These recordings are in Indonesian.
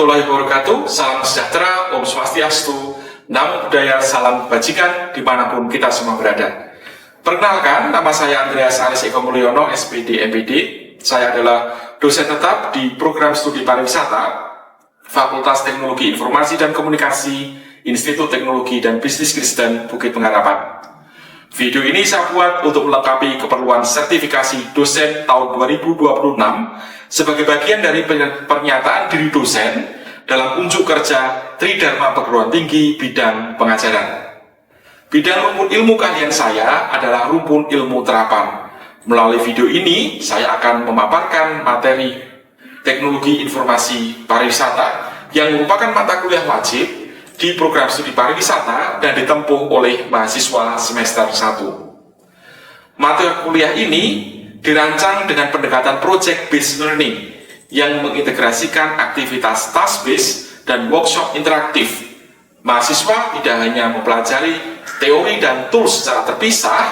warahmatullahi wabarakatuh. Salam sejahtera, Om Swastiastu, Namo Buddhaya, salam kebajikan dimanapun kita semua berada. Perkenalkan, nama saya Andreas Aris Eko Mulyono, SPD MPD. Saya adalah dosen tetap di program studi pariwisata, Fakultas Teknologi Informasi dan Komunikasi, Institut Teknologi dan Bisnis Kristen Bukit Pengharapan. Video ini saya buat untuk melengkapi keperluan sertifikasi dosen tahun 2026 sebagai bagian dari pernyataan diri dosen dalam unjuk kerja Tridharma Perguruan Tinggi bidang pengajaran. Bidang rumpun ilmu keahlian saya adalah rumpun ilmu terapan. Melalui video ini, saya akan memaparkan materi teknologi informasi pariwisata yang merupakan mata kuliah wajib di program studi pariwisata dan ditempuh oleh mahasiswa semester 1. Materi kuliah ini dirancang dengan pendekatan project-based learning yang mengintegrasikan aktivitas task-based dan workshop interaktif. Mahasiswa tidak hanya mempelajari teori dan tools secara terpisah,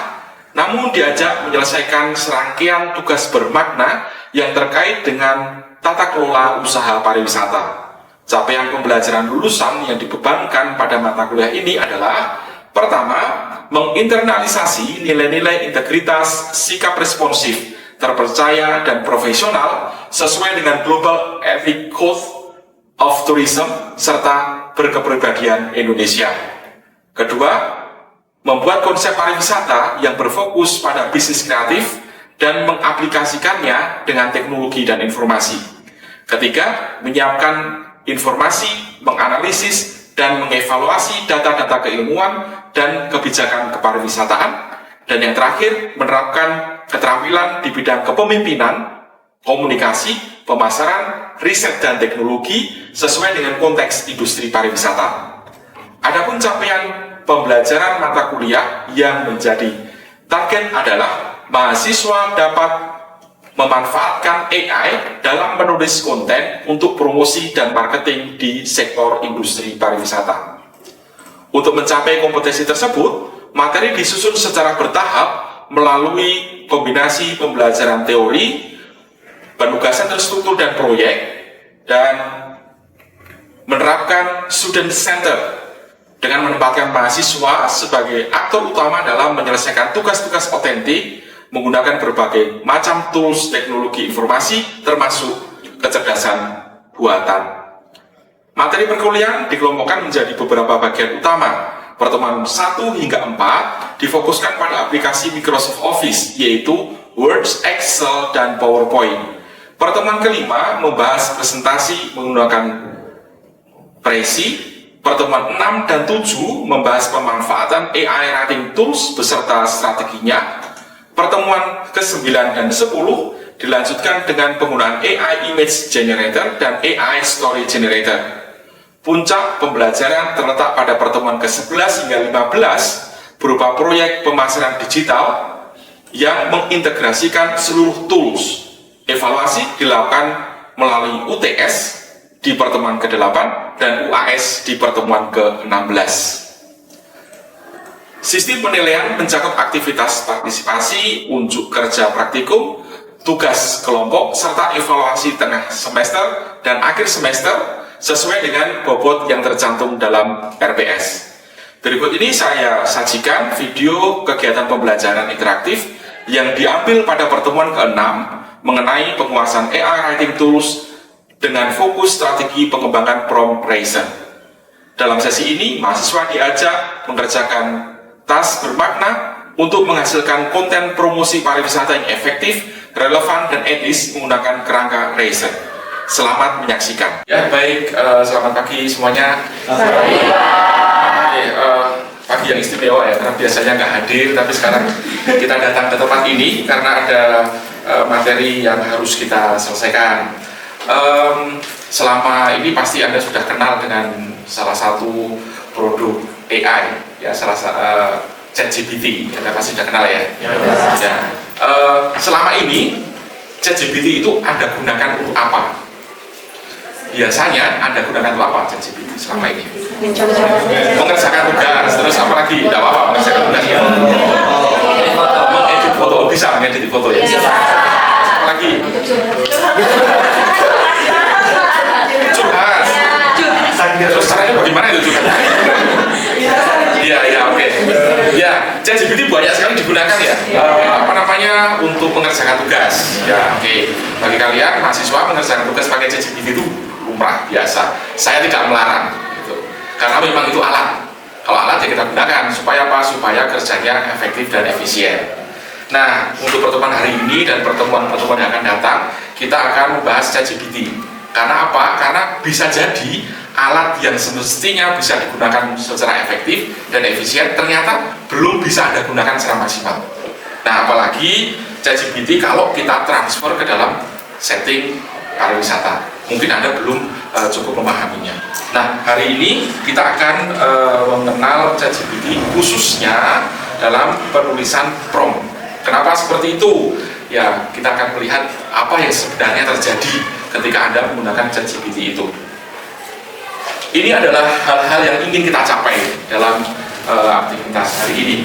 namun diajak menyelesaikan serangkaian tugas bermakna yang terkait dengan tata kelola usaha pariwisata. Capaian pembelajaran lulusan yang dibebankan pada mata kuliah ini adalah: pertama, menginternalisasi nilai-nilai integritas, sikap responsif, terpercaya, dan profesional sesuai dengan Global Ethic Code of Tourism serta berkepribadian Indonesia. Kedua, membuat konsep pariwisata yang berfokus pada bisnis kreatif dan mengaplikasikannya dengan teknologi dan informasi. Ketiga, menyiapkan informasi, menganalisis, dan mengevaluasi data-data keilmuan dan kebijakan kepariwisataan. Dan yang terakhir, menerapkan keterampilan di bidang kepemimpinan, komunikasi, pemasaran, riset, dan teknologi sesuai dengan konteks industri pariwisata. Adapun capaian pembelajaran mata kuliah yang menjadi target adalah mahasiswa dapat memanfaatkan AI dalam menulis konten untuk promosi dan marketing di sektor industri pariwisata. Untuk mencapai kompetensi tersebut, materi disusun secara bertahap melalui kombinasi pembelajaran teori, penugasan terstruktur dan proyek, dan menerapkan student center dengan menempatkan mahasiswa sebagai aktor utama dalam menyelesaikan tugas-tugas otentik menggunakan berbagai macam tools teknologi informasi termasuk kecerdasan buatan. Materi perkuliahan dikelompokkan menjadi beberapa bagian utama. Pertemuan 1 hingga 4 difokuskan pada aplikasi Microsoft Office, yaitu Word, Excel, dan PowerPoint. Pertemuan kelima membahas presentasi menggunakan Prezi. Pertemuan 6 dan 7 membahas pemanfaatan AI Writing Tools beserta strateginya. Pertemuan ke-9 dan 10 dilanjutkan dengan penggunaan AI Image Generator dan AI Story Generator. Puncak pembelajaran terletak pada pertemuan ke-11 hingga 15 berupa proyek pemasaran digital yang mengintegrasikan seluruh tools. Evaluasi dilakukan melalui UTS di pertemuan ke-8 dan UAS di pertemuan ke-16. Sistem penilaian mencakup aktivitas partisipasi, unjuk kerja praktikum, tugas kelompok, serta evaluasi tengah semester dan akhir semester sesuai dengan bobot yang tercantum dalam RPS. Berikut ini saya sajikan video kegiatan pembelajaran interaktif yang diambil pada pertemuan ke-6 mengenai penguasaan AI Writing Tools dengan fokus strategi pengembangan prompt raiser. Dalam sesi ini, mahasiswa diajak mengerjakan task bermakna untuk menghasilkan konten promosi pariwisata yang efektif, relevan, dan etis menggunakan kerangka Raiser. Selamat menyaksikan. Ya, baik, selamat pagi semuanya. Pagi yang istimewa ya, karena biasanya nggak hadir, tapi sekarang kita datang ke tempat ini karena ada materi yang harus kita selesaikan. Selama ini pasti Anda sudah kenal dengan salah satu produk AI, ya, ChatGPT, Anda pasti sudah kenal ya. Ya. Selama ini ChatGPT itu Anda gunakan untuk apa? Biasanya Anda gunakan untuk apa ChatGPT selama ini? Mengerjakan tugas, terus apa lagi? Tidak apa-apa, mengerjakan tugas ya. Mengedit foto, bisa mengedit foto ya. Apa lagi? Curhat. Caranya bagaimana itu juga? Iya, oke. Ya, ChatGPT banyak sekali digunakan ya. Untuk mengerjakan tugas. Ya, oke. Bagi kalian mahasiswa mengerjakan tugas pakai ChatGPT itu lumrah biasa. Saya tidak melarang, gitu. Karena memang itu alat. Kalau alat ya kita gunakan supaya apa? Supaya kerjanya efektif dan efisien. Nah, untuk pertemuan hari ini dan pertemuan-pertemuan yang akan datang, kita akan membahas ChatGPT. Karena apa? Karena bisa jadi alat yang semestinya bisa digunakan secara efektif dan efisien ternyata belum bisa Anda gunakan secara maksimal. Nah, apalagi ChatGPT kalau kita transfer ke dalam setting pariwisata, mungkin Anda belum cukup memahaminya. Nah, hari ini kita akan mengenal ChatGPT khususnya dalam penulisan prompt. Kenapa seperti itu? Ya, kita akan melihat apa yang sebenarnya terjadi ketika Anda menggunakan ChatGPT itu. Ini adalah hal-hal yang ingin kita capai dalam aktivitas hari ini.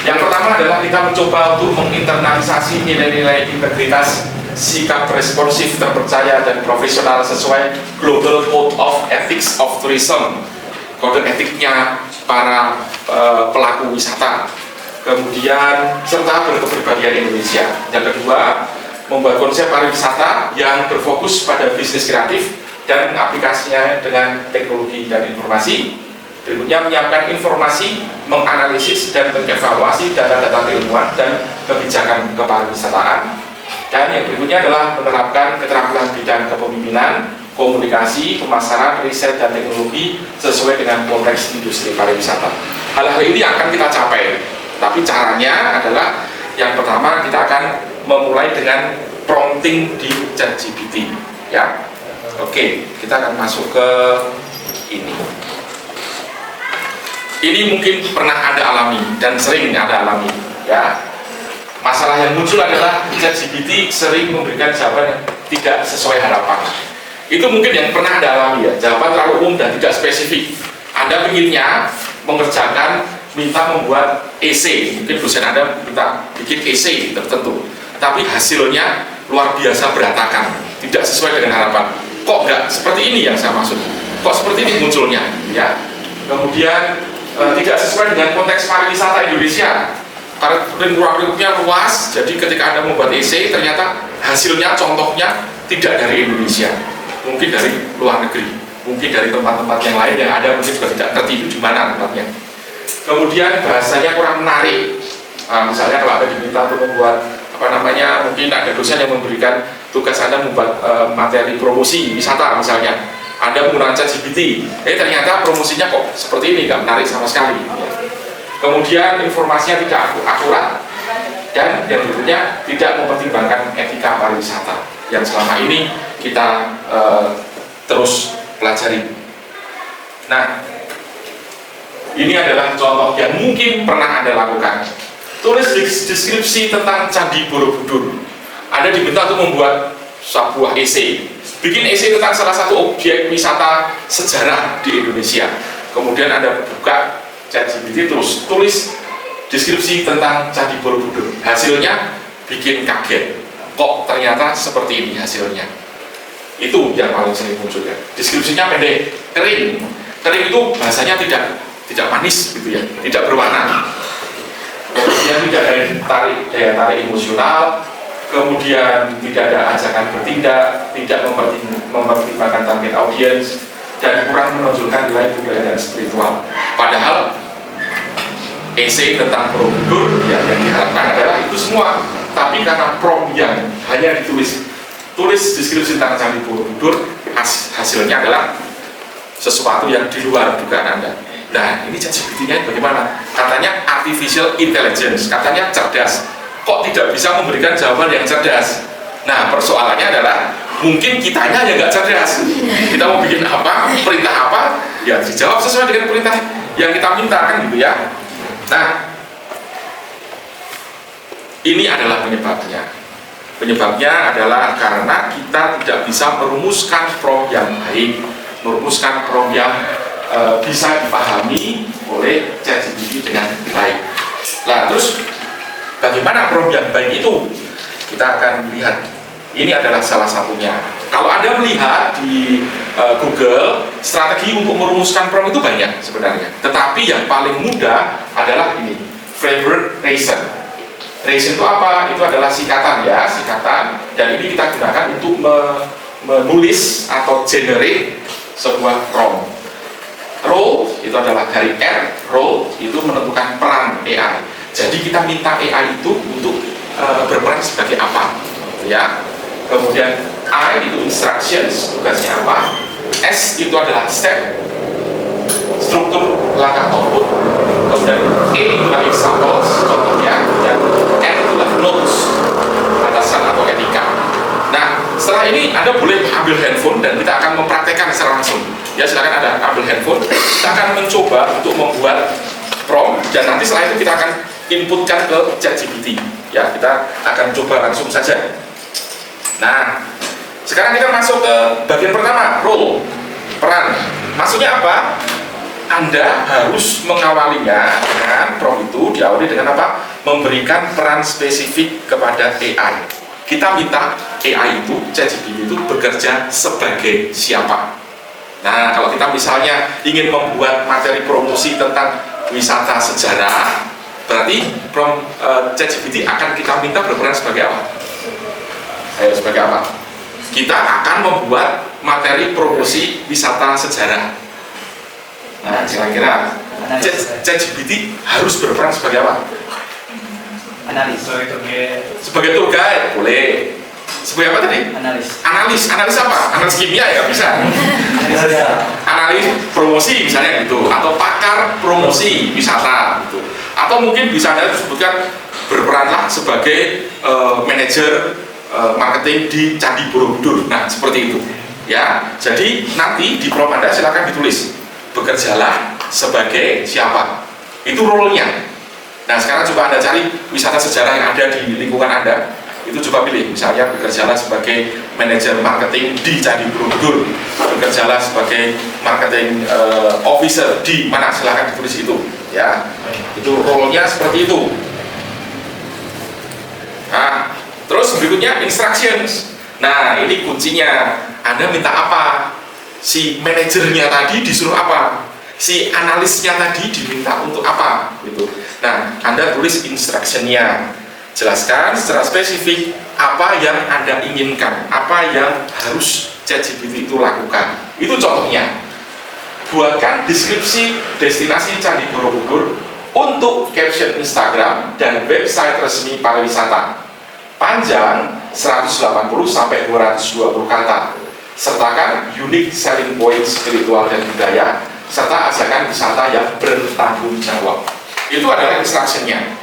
Yang pertama adalah kita mencoba untuk menginternalisasi nilai-nilai integritas, sikap responsif, terpercaya, dan profesional sesuai Global Code of Ethics of Tourism, kode etiknya para pelaku wisata. Kemudian serta berkepribadian Indonesia. Yang kedua, membuat konsep pariwisata yang berfokus pada bisnis kreatif dan aplikasinya dengan teknologi dan informasi. Berikutnya, menyiapkan informasi, menganalisis dan mengevaluasi data-data keilmuan dan kebijakan kepariwisataan. Dan yang berikutnya adalah menerapkan keterampilan bidang kepemimpinan, komunikasi, pemasaran, riset dan teknologi sesuai dengan konteks industri pariwisata. Hal-hal ini akan kita capai. Tapi caranya adalah yang pertama kita akan memulai dengan prompting di ChatGPT, ya. Oke, kita akan masuk ke ini. Ini mungkin pernah Anda alami dan sering Anda alami, ya. Masalah yang muncul adalah ChatGPT sering memberikan jawaban yang tidak sesuai harapan. Itu mungkin yang pernah Anda alami, ya. Jawaban terlalu umum dan tidak spesifik. Anda inginnya mengerjakan, minta membuat essay, mungkin dosen Anda minta bikin essay tertentu, tapi hasilnya luar biasa berantakan, tidak sesuai dengan harapan. Kok nggak seperti ini yang saya maksud? Kok seperti ini munculnya? Ya. Kemudian tidak sesuai dengan konteks pariwisata Indonesia. Karena ruang-lingkupnya luas, jadi ketika Anda membuat essay, ternyata hasilnya, contohnya tidak dari Indonesia, mungkin dari luar negeri, mungkin dari tempat-tempat yang lain yang Anda mungkin juga tidak ngerti itu di mana tempatnya. Kemudian bahasanya kurang menarik. Misalnya kalau Anda diminta untuk membuat mungkin ada dosen yang memberikan tugas Anda membuat materi promosi wisata misalnya. Anda menggunakan ChatGPT, ternyata promosinya kok seperti ini, nggak menarik sama sekali. Kemudian informasinya tidak akurat dan yang berikutnya tidak mempertimbangkan etika pariwisata yang selama ini kita terus pelajari. Nah, ini adalah contoh yang mungkin pernah Anda lakukan. Tulis deskripsi tentang Candi Borobudur. Anda diminta untuk membuat sebuah essay. Bikin essay tentang salah satu objek wisata sejarah di Indonesia. Kemudian Anda buka ChatGPT terus tulis deskripsi tentang Candi Borobudur. Hasilnya bikin kaget. Kok ternyata seperti ini hasilnya? Itu yang paling sering muncul ya. Deskripsinya pendek, kering. Kering itu bahasanya tidak manis gitu ya, tidak berwarna. Kemudian tidak ada daya tarik emosional, kemudian tidak ada ajakan bertindak, tidak mempertimbangkan target audiens, dan kurang menonjolkan nilai budaya dan spiritual. Padahal essay tentang Borobudur yang diharapkan adalah itu semua, tapi karena prompt yang hanya tulis deskripsi tentang Candi Borobudur, hasilnya adalah sesuatu yang di luar dugaan Anda. Nah, ini ChatGPT-nya bagaimana? Katanya artificial intelligence, katanya cerdas. Kok tidak bisa memberikan jawaban yang cerdas? Nah, persoalannya adalah mungkin kitanya yang nggak cerdas. Kita mau bikin apa, perintah apa, ya dijawab sesuai dengan perintah yang kita minta kan gitu ya. Nah, ini adalah penyebabnya. Penyebabnya adalah karena kita tidak bisa merumuskan prompt yang baik, merumuskan prompt yang bisa dipahami oleh ChatGPT dengan baik. Nah, terus bagaimana prompt yang baik itu? Kita akan lihat. Ini adalah salah satunya. Kalau Anda melihat di Google, strategi untuk merumuskan prompt itu banyak sebenarnya. Tetapi yang paling mudah adalah ini, framework reason. Reason itu apa? Itu adalah singkatan ya, singkatan. Dan ini kita gunakan untuk menulis atau generate sebuah prompt. Role itu adalah dari R, role itu menentukan peran AI. Jadi kita minta AI itu untuk berperan sebagai apa, ya. Kemudian I itu instructions, tugasnya apa. S itu adalah step, struktur langkah output. Kemudian E itu adalah examples, contohnya. Dan N itu adalah notes, batasan atau etika. Nah, setelah ini Anda boleh ambil handphone dan kita akan mempraktekkan secara langsung. Ya, silakan Anda ambil handphone. Kita akan mencoba untuk membuat prompt dan nanti setelah itu kita akan inputkan ke ChatGPT. Ya, kita akan coba langsung saja. Nah, sekarang kita masuk ke bagian pertama, role, peran. Maksudnya apa? Anda harus mengawalinya dengan prompt itu diawali dengan apa? Memberikan peran spesifik kepada AI. Kita minta AI itu, ChatGPT itu bekerja sebagai siapa? Nah, kalau kita misalnya ingin membuat materi promosi tentang wisata sejarah, berarti ChatGPT akan kita minta berperan sebagai apa? Sebagai apa? Kita akan membuat materi promosi wisata sejarah. Nah, kira-kira ChatGPT harus berperan sebagai apa? Analis. Sebagai tour guide, boleh. Sebagai apa tadi? Analis apa? Analis kimia ya bisa. Analis promosi misalnya gitu, atau pakar promosi wisata gitu. Atau mungkin bisa Anda sebutkan berperanlah sebagai manajer marketing di Candi Borobudur. Nah, seperti itu. Ya. Jadi nanti di prompt Anda silakan ditulis bekerjalah sebagai siapa. Itu role-nya. Nah, sekarang coba Anda cari wisata sejarah yang ada di lingkungan Anda. Itu coba pilih, misalnya bekerjalah sebagai manajer marketing di Candi Borobudur, bekerjalah sebagai marketing officer di mana, silakan ditulis itu. Ya, itu role-nya seperti itu. Nah, terus berikutnya instructions. Nah, ini kuncinya. Anda minta apa? Si manajernya tadi disuruh apa? Si analisnya tadi diminta untuk apa? Gitu. Nah, Anda tulis instruction-nya. Jelaskan secara spesifik apa yang Anda inginkan, apa yang harus ChatGPT itu lakukan. Itu contohnya. Buatkan deskripsi destinasi Candi Borobudur untuk caption Instagram dan website resmi pariwisata. Panjang 180 sampai 220 kata. Sertakan unique selling point spiritual dan budaya, serta ajakan wisata yang bertanggung jawab. Itu adalah instruction-nya.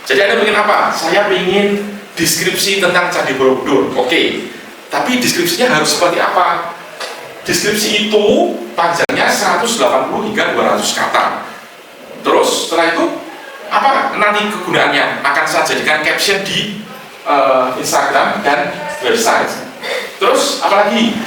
Jadi Anda ingin apa? Saya ingin deskripsi tentang Candi Borobudur. Oke, tapi deskripsinya harus seperti apa? Deskripsi itu panjangnya 180 hingga 200 kata. Terus setelah itu apa nanti kegunaannya? Akan saya jadikan caption di Instagram dan website. Terus apalagi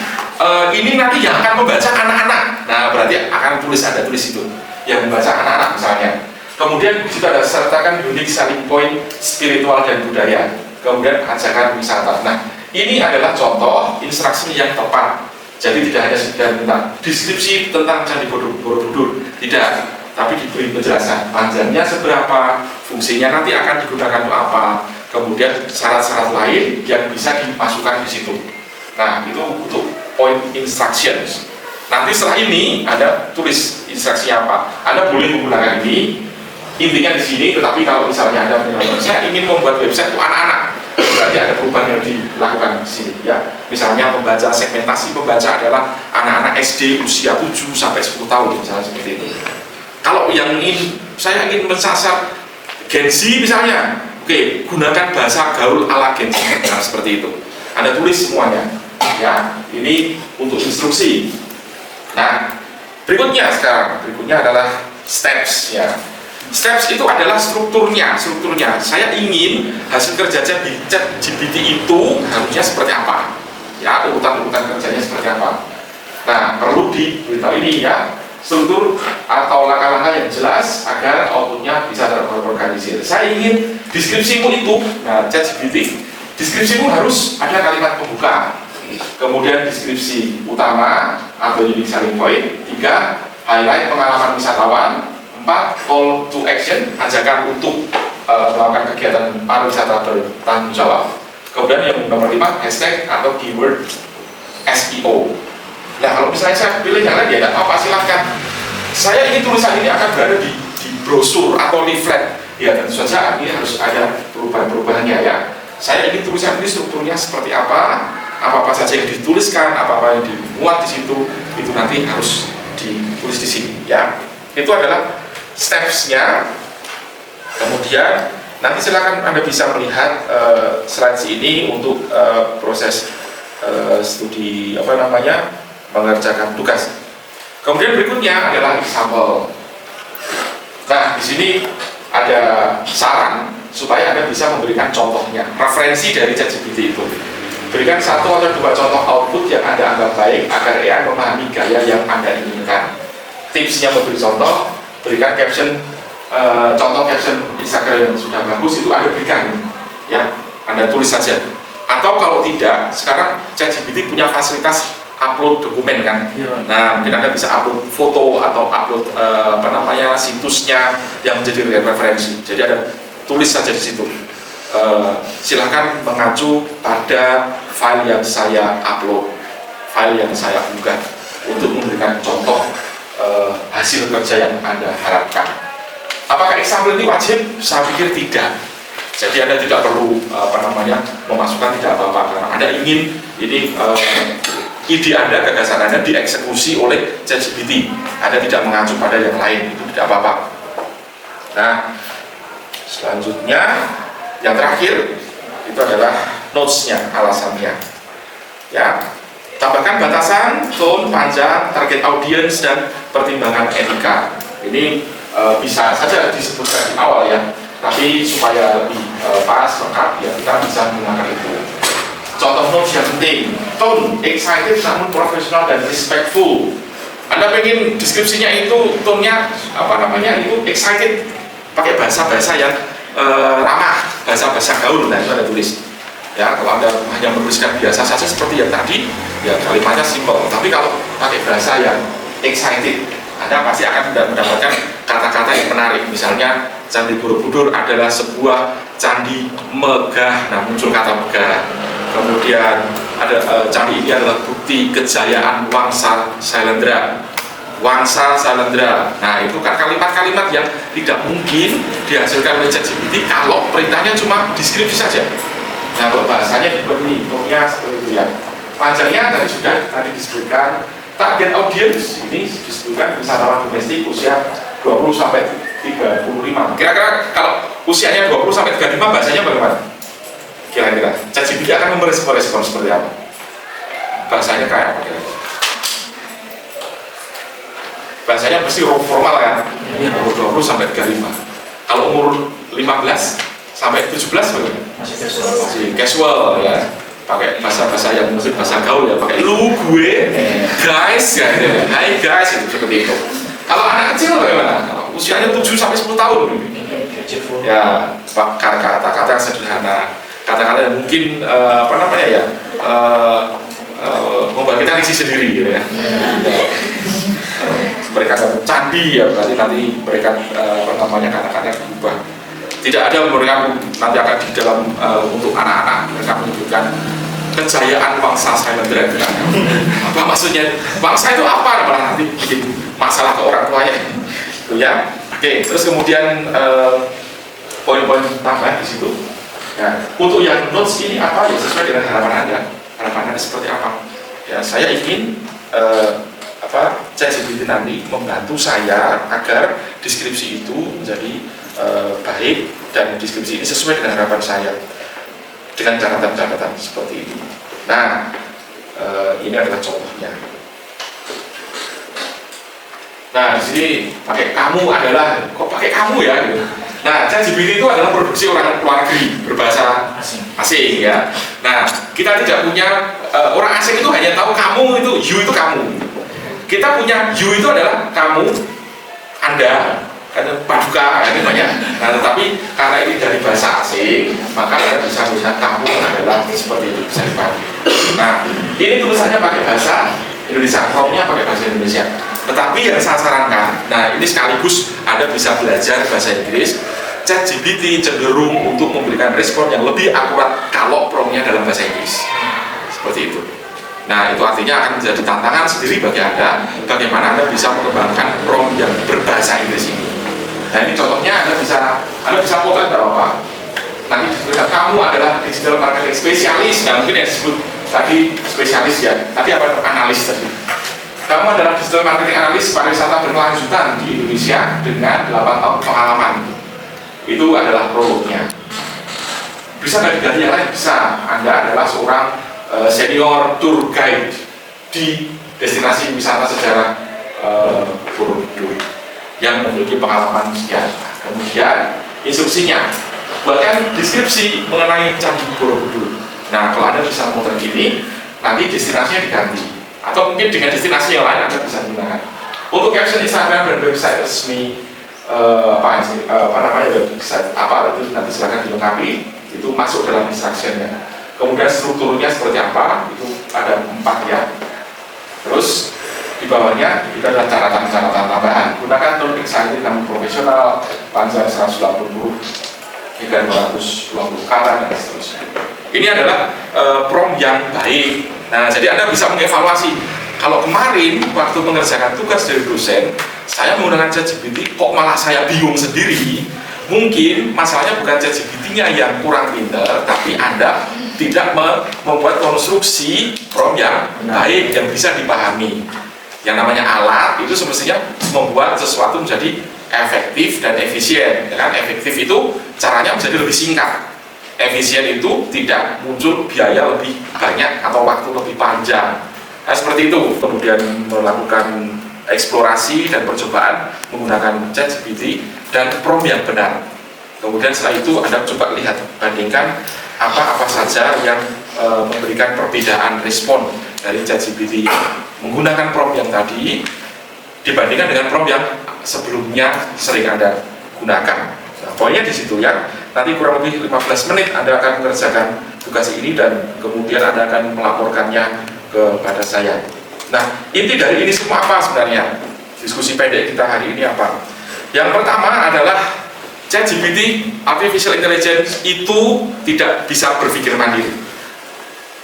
ini nanti yang akan membaca anak-anak. Nah, berarti akan Anda tulis itu yang membaca anak-anak misalnya. Kemudian juga ada sertakan unique selling point spiritual dan budaya. Kemudian ajakan wisata. Nah, ini adalah contoh instruksi yang tepat. Jadi tidak hanya sekedar minta deskripsi tentang Candi Borobudur, tidak, tapi diberi penjelasan panjangnya seberapa, fungsinya nanti akan digunakan untuk apa, kemudian syarat-syarat lain yang bisa dimasukkan di situ. Nah, itu untuk point instructions. Nanti setelah ini Anda tulis instruksi apa. Anda boleh menggunakan ini. Intinya di sini, tetapi kalau misalnya Anda menyatakan saya ingin membuat website untuk anak-anak, berarti ada perubahan yang dilakukan di sini. Ya, misalnya membaca segmentasi pembaca adalah anak-anak SD usia 7 sampai 10 tahun, misalnya seperti itu. Kalau yang saya ingin mensasar Gen Z misalnya, oke, gunakan bahasa gaul ala Gen Z, nah, seperti itu. Anda tulis semuanya. Ya, ini untuk instruksi. Nah, berikutnya adalah steps ya. Steps itu adalah strukturnya. Saya ingin hasil kerja ChatGPT itu harusnya seperti apa? Ya, urutan kerjanya seperti apa? Nah, perlu diberitahu ini ya, struktur atau langkah-langkah yang jelas agar outputnya bisa terorganisir. Saya ingin deskripsimu itu, nah ChatGPT, deskripsimu harus ada kalimat pembuka. kemudian deskripsi utama atau unique selling point. 3. Highlight pengalaman wisatawan. 4. Call to action, ajakan untuk melakukan kegiatan pariwisata bertanggung jawab. Kemudian yang nomor 5, hashtag atau keyword SEO. Nah, kalau misalnya saya pilih yang lain, ya tidak apa-apa, silahkan. Saya ingin tulisan ini akan berada di brosur atau leaflet. Ya, tentu saja ini harus ada perubahan-perubahannya ya. Saya ingin tulisan ini strukturnya seperti apa saja yang dituliskan, apa-apa yang dimuat di situ, itu nanti harus ditulis di sini ya. Itu adalah steps-nya. Kemudian nanti silakan Anda bisa melihat slides ini untuk proses studi mengerjakan tugas. Kemudian berikutnya adalah example. Nah, di sini ada saran supaya Anda bisa memberikan contohnya, referensi dari ChatGPT itu. Berikan 1 atau 2 contoh output yang Anda anggap baik agar AI memahami gaya yang Anda inginkan. Tipsnya memberi contoh, berikan caption, contoh caption Instagram yang sudah bagus itu Anda berikan, ya, Anda tulis saja. Atau kalau tidak, sekarang ChatGPT punya fasilitas upload dokumen kan. Nah, mungkin Anda bisa upload foto atau upload situsnya yang menjadi referensi. Jadi Anda tulis saja di situ. Silahkan mengacu pada file yang saya upload, file yang saya unggah untuk memberikan contoh hasil kerja yang Anda harapkan. Apakah example ini wajib? Saya pikir tidak. Jadi Anda tidak perlu memasukkan, tidak apa-apa, karena Anda ingin ini ide Anda, gagasan Anda dieksekusi oleh ChatGPT. Anda tidak mengacu pada yang lain, itu tidak apa-apa. Nah, selanjutnya yang terakhir itu adalah notes-nya, alasannya. Ya, tambahkan batasan, tone, panjang, target audience dan pertimbangan etika. Ini bisa saja disebutkan di awal ya, tapi supaya lebih pas, lengkap ya, kita bisa menggunakan itu. Contoh notes yang penting, tone, excited namun profesional dan respectful. Anda pengen deskripsinya itu tone-nya itu excited, pakai bahasa-bahasa yang ramah, bahasa-bahasa gaul. Nah, itu Anda tulis. Ya, kalau Anda hanya menuliskan biasa saja seperti yang tadi, ya kalimatnya simple. Tapi kalau pakai bahasa yang excited, Anda pasti akan mendapatkan kata-kata yang menarik. Misalnya, Candi Borobudur adalah sebuah candi megah. Nah, muncul kata megah. Kemudian ada candi ini adalah bukti kejayaan Wangsa Sailendra. Wangsa Sailendra. Nah, itu kan kalimat-kalimat yang tidak mungkin dihasilkan oleh ChatGPT kalau perintahnya cuma deskripsi saja. Nah, kalau bahasanya seperti itu ya. Panjangnya tadi disebutkan. Target audience ini disebutkan wisatawan domestik usia 20 sampai 35. Kira-kira kalau usianya 20 sampai 35 bahasanya bagaimana? Kira-kira ChatGPT akan merespon seperti apa? Bahasanya kayak apa kira-kira? Bahasanya pasti formal kan? Umur 20 sampai 35. Kalau umur 15 sampai 17 bagaimana? Masih casual ya. Pakai bahasa-bahasa yang mungkin bahasa gaul ya, pakai lu, gue, guys, ya, hai guys, itu seperti itu. Kalau anak kecil bagaimana? Kalau usianya 7 sampai 10 tahun, ya, kata-kata yang sederhana, kata-kata yang mungkin membagikan isi sendiri, gitu ya. Mereka candi ya, berarti nanti mereka kata-kata yang berubah. Tidak ada mereka nanti akan di dalam untuk anak-anak mereka menyebutkan kejayaan Wangsa Sailendra. Apa maksudnya? Wangsa itu apa? Malah nanti bikin masalah ke orang tuanya. Itu ya. Oke, terus kemudian poin-poin tambahan di situ. Ya, untuk yang notes ini apa ya sesuai dengan harapan Anda. Harapan Anda seperti apa? Ya, saya ingin ChatGPT nanti membantu saya agar deskripsi itu menjadi baik dan deskripsi ini sesuai dengan harapan saya dengan catatan-catatan seperti ini. Nah, ini adalah contohnya. Nah, di sini pakai kamu adalah, kok pakai kamu ya? Gitu. Nah, ChatGPT itu adalah produksi orang luar negeri berbahasa asing ya. Nah, kita tidak punya orang asing itu hanya tahu kamu itu, you itu kamu. Kita punya you itu adalah kamu, Anda, ada paduka, ini banyak. Nah, tetapi Tapi karena ini dari bahasa asing, maka Anda bisa melihat kamu adalah seperti itu, bisa dipahami. Nah, ini tulisannya pakai bahasa Indonesia, formnya pakai bahasa Indonesia. Tetapi yang saya sarankan, nah ini sekaligus Anda bisa belajar bahasa Inggris. ChatGPT cenderung untuk memberikan respon yang lebih akurat kalau prompt-nya dalam bahasa Inggris. Seperti itu. Nah, itu artinya akan menjadi tantangan sendiri bagi Anda bagaimana Anda bisa mengembangkan prompt yang berbahasa Inggris ini. Nah, ini contohnya Anda bisa potret apa? Nanti disebutkan kamu adalah digital marketing spesialis, nah mungkin yang disebut tadi spesialis ya. Tadi apa? Analis tadi. Kamu adalah digital marketing analis pariwisata berkelanjutan di Indonesia dengan 8 tahun pengalaman. Itu adalah prolognya. Bisa nggak diganti yang lain? Bisa. Anda adalah seorang senior tour guide di destinasi wisata sejarah Borobudur yang memiliki pengalaman sekian. Kemudian instruksinya, buatkan deskripsi mengenai Candi Borobudur. Nah, kalau Anda bisa memotret ini, nanti destinasinya diganti. Atau mungkin dengan destinasi yang lain Anda bisa gunakan. Untuk caption Instagram dan website resmi website apa itu nanti silakan dilengkapi, itu masuk dalam instructionnya. Kemudian strukturnya seperti apa, itu ada 4 ya. Terus di bawahnya itu adalah catatan-catatan tambahan. Gunakan tone excited namun profesional, panjang 180 hingga 220 kata dan seterusnya. Ini adalah prompt yang baik. Nah, jadi Anda bisa mengevaluasi. Kalau kemarin waktu mengerjakan tugas dari dosen, saya menggunakan ChatGPT, kok malah saya bingung sendiri. Mungkin masalahnya bukan ChatGPT-nya yang kurang pintar, tapi Anda tidak membuat konstruksi prompt yang baik, yang bisa dipahami. Yang namanya alat itu semestinya membuat sesuatu menjadi efektif dan efisien. Kan? Efektif itu caranya menjadi lebih singkat. Efisien itu tidak muncul biaya lebih banyak atau waktu lebih panjang. Nah, seperti itu. Kemudian melakukan eksplorasi dan percobaan menggunakan ChatGPT dan prompt yang benar. Kemudian setelah itu Anda coba lihat, bandingkan apa saja yang memberikan perbedaan respon dari ChatGPT menggunakan prompt yang tadi dibandingkan dengan prompt yang sebelumnya sering Anda gunakan. Nah, poinnya di situ ya. Nanti kurang lebih 15 menit Anda akan mengerjakan tugas ini dan kemudian Anda akan melaporkannya kepada saya. Nah, inti dari ini semua apa sebenarnya? Diskusi pendek kita hari ini apa? Yang pertama adalah ChatGPT, Artificial Intelligence itu tidak bisa berpikir mandiri.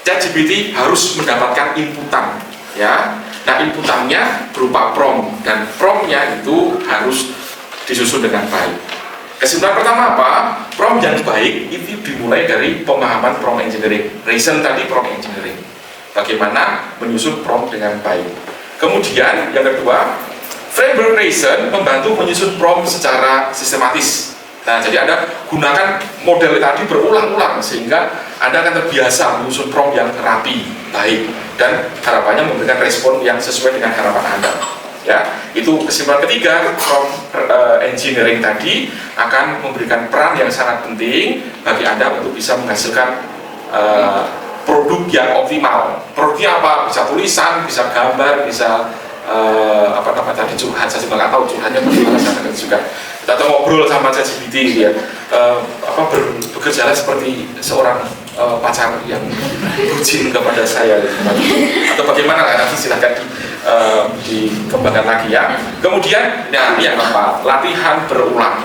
ChatGPT harus mendapatkan inputan, ya. Nah, inputannya berupa prompt dan promptnya itu harus disusun dengan baik. Kesimpulan pertama apa? Prompt yang baik itu dimulai dari pemahaman prompt engineering. Reason tadi prompt engineering. Bagaimana menyusun prompt dengan baik. Kemudian yang kedua, framework reason membantu menyusun prompt secara sistematis. Nah, jadi Anda gunakan model tadi berulang-ulang sehingga Anda akan terbiasa menyusun prompt yang rapi, baik, dan harapannya memberikan respon yang sesuai dengan harapan Anda. Ya, itu kesimpulan ketiga, prompt engineering tadi akan memberikan peran yang sangat penting bagi Anda untuk bisa menghasilkan produk yang optimal. Produknya apa? Bisa tulisan, bisa gambar, bisa tadi curhat. Saya juga nggak tahu curhatnya bagaimana, saya akan juga. Kita ngobrol sama ChatGPT ya, bekerjalah seperti seorang pacar yang bucin kepada saya, atau bagaimana nanti silakan dikembangkan lagi ya. Kemudian, nah yang keempat, latihan berulang.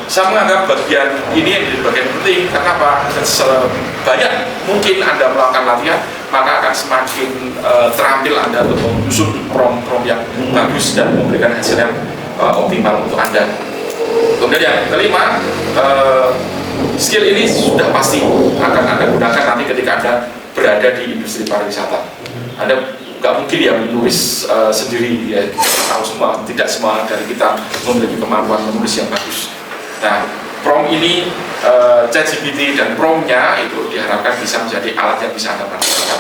Saya menganggap bagian ini yang bagian penting karena apa? Sebanyak mungkin Anda melakukan latihan, maka akan semakin terampil Anda untuk menyusun prompt yang bagus dan memberikan hasil yang optimal untuk Anda. Kemudian yang kelima, skill ini sudah pasti akan Anda gunakan nanti ketika Anda berada di industri pariwisata. Anda nggak mungkin ya menulis sendiri ya, kita tahu semua, tidak semua dari kita memiliki kemampuan menulis yang bagus. Nah, prompt ini ChatGPT dan promptnya itu diharapkan bisa menjadi alat yang bisa Anda manfaatkan.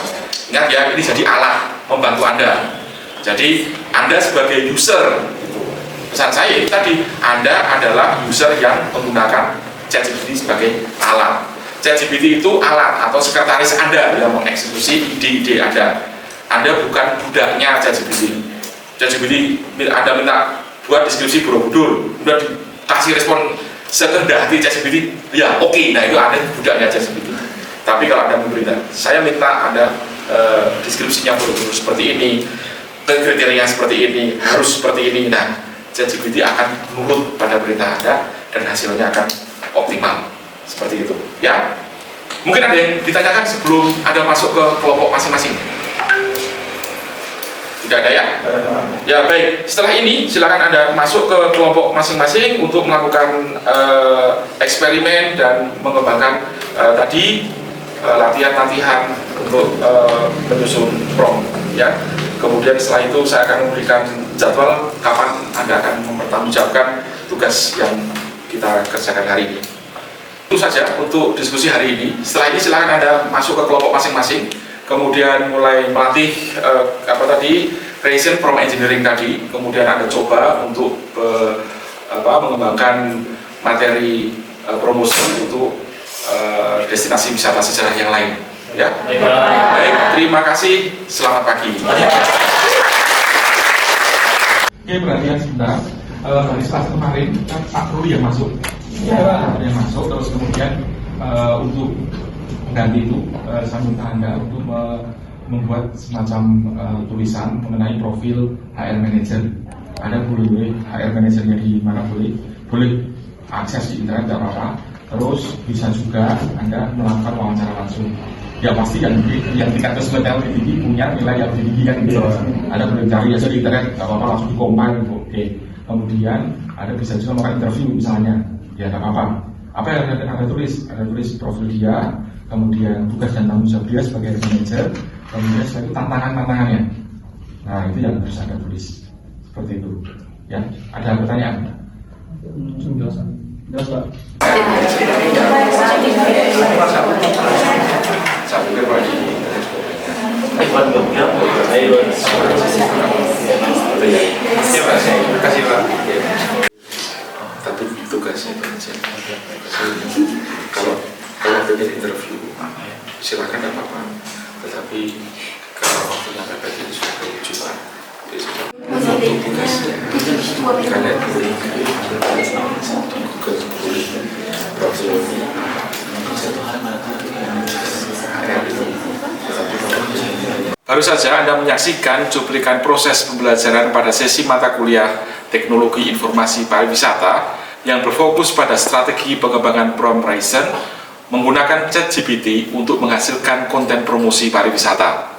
Ingat ya, ini jadi alat membantu Anda. Jadi Anda sebagai user, pesan saya itu tadi, Anda adalah user yang menggunakan ChatGPT sebagai alat. ChatGPT itu alat atau sekretaris Anda yang mengeksekusi ide-ide Anda. Anda bukan budaknya ChatGPT. ChatGPT Anda minta buat deskripsi Borobudur, udah dikasih respon serendah hati ChatGPT, ya oke, nah itu ada budaknya ChatGPT. Tapi kalau Anda memberi, saya minta Anda deskripsinya betul-betul seperti ini, kriteria seperti ini, harus seperti ini. Nah, ChatGPT akan menurut pada perintah Anda dan hasilnya akan optimal. Seperti itu, ya. Mungkin ada yang ditanyakan sebelum Anda masuk ke kelompok masing-masing. Tidak ada ya? Ya baik, setelah ini silakan Anda masuk ke kelompok masing-masing untuk melakukan eksperimen dan mengembangkan tadi latihan-latihan untuk menyusun prompt ya. Kemudian setelah itu saya akan memberikan jadwal kapan Anda akan mempertanggungjawabkan tugas yang kita kerjakan hari ini. Itu saja untuk diskusi hari ini. Setelah ini silakan Anda masuk ke kelompok masing-masing, kemudian mulai melatih creation prompt engineering tadi, kemudian Anda coba untuk mengembangkan materi promosi untuk destinasi wisata sejarah yang lain. Ya. Baik, terima kasih. Selamat pagi. Oke, perhatian sebentar. Dari kelas kemarin kan Pak Ruli yang masuk. Yang masuk, terus kemudian untuk mengganti itu saya minta Anda untuk membuat semacam tulisan mengenai profil HR Manager. Anda boleh HR Managernya di mana boleh akses di internet, tidak apa-apa. Terus bisa juga Anda melakukan wawancara langsung. Ya pasti yang tingkat kesulitan lebih tinggi punya nilai yang lebih tinggi kan gitu. Ada boleh cari aja di internet, tidak apa-apa, langsung dikompil gitu. Oke. Kemudian Anda bisa juga melakukan interview misalnya. Ya tidak apa-apa. Apa yang Anda tulis? Anda tulis profil dia, kemudian tugas dan tanggung jawab dia sebagai manajer, kemudian setelah itu tantangannya. Nah itu yang harus Anda tulis seperti itu. Ya, ada pertanyaan? Jelas Pak. Saya pikir bagi terima kasih Pak. Tapi tugasnya itu aja. Kalau pengen interview, silakan tidak apa-apa. Tetapi kalau waktunya mepet itu sudah kewajiban. Untuk tugasnya, kalian boleh Baru saja Anda menyaksikan cuplikan proses pembelajaran pada sesi mata kuliah Teknologi Informasi Pariwisata yang berfokus pada strategi pengembangan prompt Ryzen menggunakan ChatGPT untuk menghasilkan konten promosi pariwisata.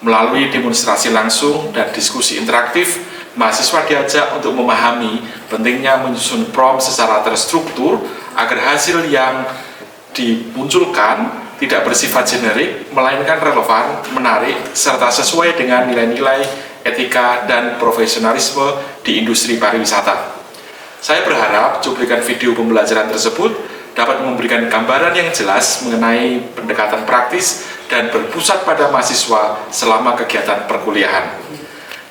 Melalui demonstrasi langsung dan diskusi interaktif, mahasiswa diajak untuk memahami pentingnya menyusun prompt secara terstruktur agar hasil yang dimunculkan tidak bersifat generik, melainkan relevan, menarik, serta sesuai dengan nilai-nilai etika dan profesionalisme di industri pariwisata. Saya berharap cuplikan video pembelajaran tersebut dapat memberikan gambaran yang jelas mengenai pendekatan praktis dan berpusat pada mahasiswa selama kegiatan perkuliahan.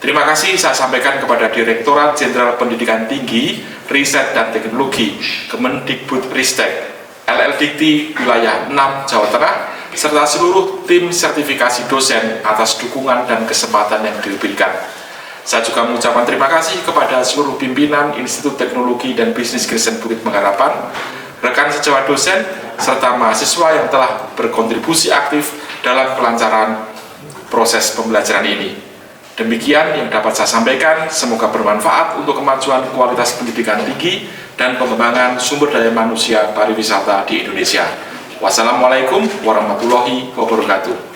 Terima kasih saya sampaikan kepada Direktorat Jenderal Pendidikan Tinggi, Riset dan Teknologi, Kemendikbudristek, LLDikti Wilayah 6 Jawa Tengah, serta seluruh tim sertifikasi dosen atas dukungan dan kesempatan yang diberikan. Saya juga mengucapkan terima kasih kepada seluruh pimpinan Institut Teknologi dan Bisnis Kristen Bukit Pengharapan, rekan sejawat dosen, serta mahasiswa yang telah berkontribusi aktif dalam kelancaran proses pembelajaran ini. Demikian yang dapat saya sampaikan, semoga bermanfaat untuk kemajuan kualitas pendidikan tinggi dan pengembangan sumber daya manusia pariwisata di Indonesia. Wassalamualaikum warahmatullahi wabarakatuh.